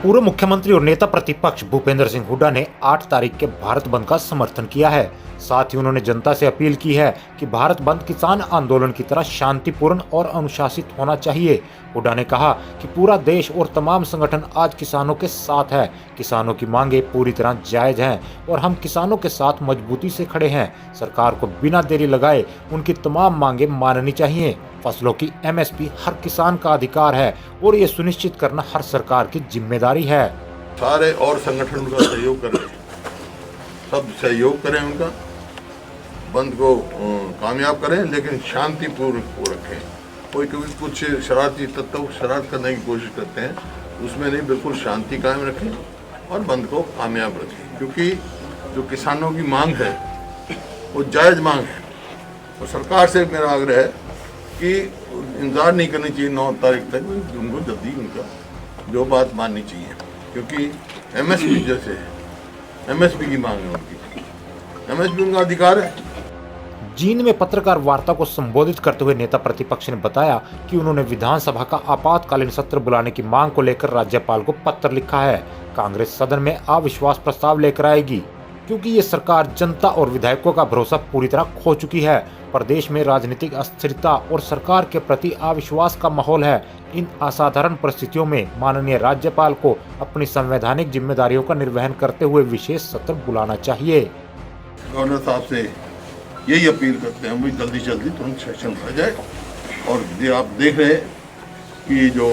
पूर्व मुख्यमंत्री और नेता प्रतिपक्ष भूपेंद्र सिंह हुड्डा ने 8 तारीख के भारत बंद का समर्थन किया है। साथ ही उन्होंने जनता से अपील की है कि भारत बंद किसान आंदोलन की तरह शांतिपूर्ण और अनुशासित होना चाहिए। हुड्डा ने कहा कि पूरा देश और तमाम संगठन आज किसानों के साथ है। किसानों की मांगे पूरी तरह जायज हैं और हम किसानों के साथ मजबूती से खड़े हैं। सरकार को बिना देरी लगाए उनकी तमाम मांगे माननी चाहिए। फसलों की एमएसपी हर किसान का अधिकार है और ये सुनिश्चित करना हर सरकार की जिम्मेदारी है। सारे और संगठन उनका सहयोग करें, सब सहयोग करें, उनका बंद को कामयाब करें, लेकिन शांतिपूर्ण को रखें। कोई कभी कुछ शरारती तत्व शरारत करने की कोशिश करते हैं, उसमें नहीं, बिल्कुल शांति कायम रखें और बंद को कामयाब रखें, क्योंकि जो किसानों की मांग है वो जायज़ मांग है। और सरकार से मेरा आग्रह है कि इंतजार नहीं करनी चाहिए 9 तारीख तक, उनको जल्दी उनका जो बात माननी चाहिए, क्योंकि एमएसपी जैसे है, एमएसपी की मांग है उनकी, एमएसपी उनका अधिकार है। जींद में पत्रकार वार्ता को संबोधित करते हुए नेता प्रतिपक्ष ने बताया कि उन्होंने विधानसभा का आपातकालीन सत्र बुलाने की मांग को लेकर राज्यपाल को पत्र लिखा है। कांग्रेस सदन में अविश्वास प्रस्ताव लेकर आएगी, क्योंकि ये सरकार जनता और विधायकों का भरोसा पूरी तरह खो चुकी है। प्रदेश में राजनीतिक अस्थिरता और सरकार के प्रति अविश्वास का माहौल है। इन असाधारण परिस्थितियों में माननीय राज्यपाल को अपनी संवैधानिक जिम्मेदारियों का निर्वहन करते हुए विशेष सत्र बुलाना चाहिए। गवर्नर साहब से यही अपील करते हैं, जल्दी जल्दी तुरंत सेशन हो जाए। और ये आप देख रहे हैं कि जो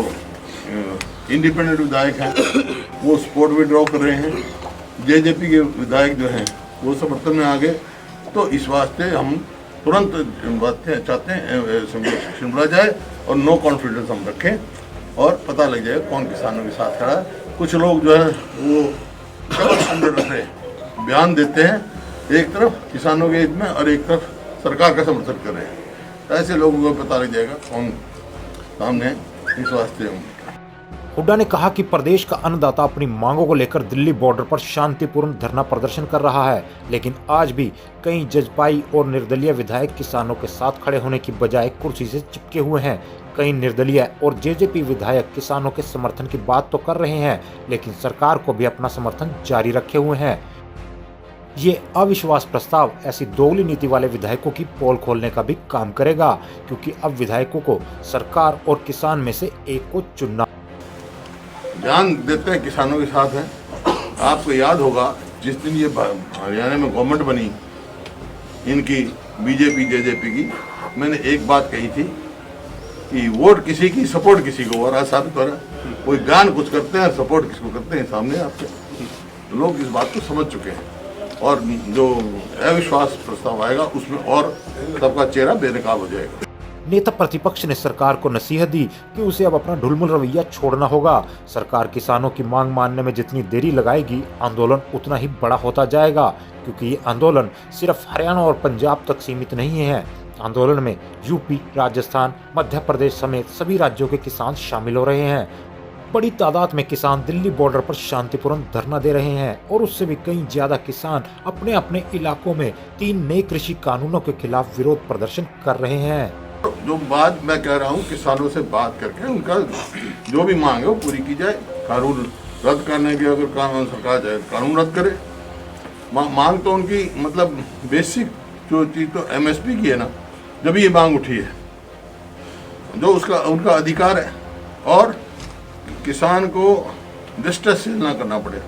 इंडिपेंडेंट विधायक हैं वो सपोर्ट विड्रॉ कर रहे हैं, जेजेपी के विधायक जो हैं वो समर्थन में आ गए। तो इस वास्ते हम तुरंत बातें चाहते हैं सेशन बुला जाए और नो कॉन्फिडेंस हम रखें और पता लग जाए कौन किसानों के साथ खड़ा है। कुछ लोग जो है वो डबल स्टैंडर्ड रख रहे हैं, बयान देते हैं एक तरफ किसानों के हित में और एक तरफ सरकार का समर्थन कर रहे हैं। ऐसे लोगों को पता लग जाएगा कौन सामने, इस वास्ते हम। हुड्डा ने कहा कि प्रदेश का अन्नदाता अपनी मांगों को लेकर दिल्ली बॉर्डर पर शांतिपूर्ण धरना प्रदर्शन कर रहा है, लेकिन आज भी कई जजपाई और निर्दलीय विधायक किसानों के साथ खड़े होने की बजाय कुर्सी से चिपके हुए हैं। कई निर्दलीय और जेजेपी विधायक किसानों के समर्थन की बात तो कर रहे हैं, लेकिन सरकार को भी अपना समर्थन जारी रखे हुए हैं। ये अविश्वास प्रस्ताव ऐसी दोगली नीति वाले विधायकों की पोल खोलने का भी काम करेगा, क्योंकि अब विधायकों को सरकार और किसान में से एक को चुनना। ध्यान देते हैं किसानों के साथ हैं। आपको याद होगा जिस दिन ये हरियाणा में गवर्नमेंट बनी इनकी बीजेपी जेजेपी की, मैंने एक बात कही थी कि वोट किसी की सपोर्ट किसी को, और आज साबित हो रहा। कोई बयान कुछ करते हैं, सपोर्ट किसको करते हैं, सामने आपके लोग इस बात को समझ चुके हैं। और जो अविश्वास प्रस्ताव आएगा उसमें और सबका चेहरा बेनकाब हो जाएगा। नेता प्रतिपक्ष ने सरकार को नसीहत दी कि उसे अब अपना ढुलमुल रवैया छोड़ना होगा। सरकार किसानों की मांग मानने में जितनी देरी लगाएगी, आंदोलन उतना ही बड़ा होता जाएगा, क्योंकि ये आंदोलन सिर्फ हरियाणा और पंजाब तक सीमित नहीं है। आंदोलन में यूपी, राजस्थान, मध्य प्रदेश समेत सभी राज्यों के किसान शामिल हो रहे हैं। बड़ी तादाद में किसान दिल्ली बॉर्डर पर शांतिपूर्ण धरना दे रहे हैं और उससे भी कई ज्यादा किसान अपने अपने इलाकों में 3 नए कृषि कानूनों के खिलाफ विरोध प्रदर्शन कर रहे हैं। जो बात मैं कह रहा हूँ, किसानों से बात करके उनका जो भी मांग है वो पूरी की जाए। कानून रद्द करने की अगर कानून सरकार जाए, कानून रद्द करे। मांग तो उनकी मतलब बेसिक जो चीज़ तो एमएसपी की है ना, जब ये मांग उठी है जो उसका उनका अधिकार है, और किसान को डिस्ट्रेस ना करना पड़े,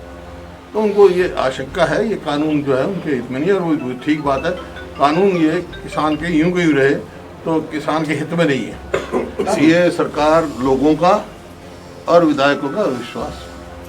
तो उनको ये आशंका है ये कानून जो है उनके हित में नहीं है। और वो ठीक बात है, कानून ये किसान के यूं कहीं रहे तो किसान के हित में नहीं है। ये सरकार लोगों का और विधायकों का विश्वास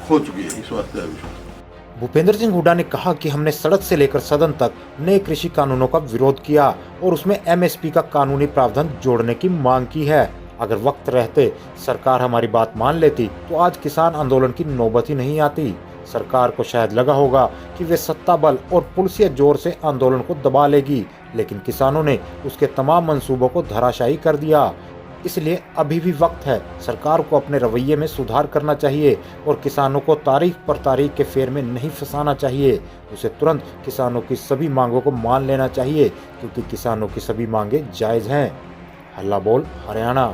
खो चुकी है, इस वास्ते अविश्वास। भूपेंद्र सिंह हुड्डा ने कहा कि हमने सड़क से लेकर सदन तक नए कृषि कानूनों का विरोध किया और उसमें एमएसपी का कानूनी प्रावधान जोड़ने की मांग की है। अगर वक्त रहते सरकार हमारी बात मान लेती तो आज किसान आंदोलन की नौबत ही नहीं आती। सरकार को शायद लगा होगा कि वे सत्ता बल और पुलिसिया जोर से आंदोलन को दबा लेगी, लेकिन किसानों ने उसके तमाम मंसूबों को धराशायी कर दिया। इसलिए अभी भी वक्त है, सरकार को अपने रवैये में सुधार करना चाहिए और किसानों को तारीख पर तारीख के फेर में नहीं फंसाना चाहिए। उसे तुरंत किसानों की सभी मांगों को मान लेना चाहिए, क्योंकि किसानों की सभी मांगे जायज़ हैं। हल्ला बोल हरियाणा।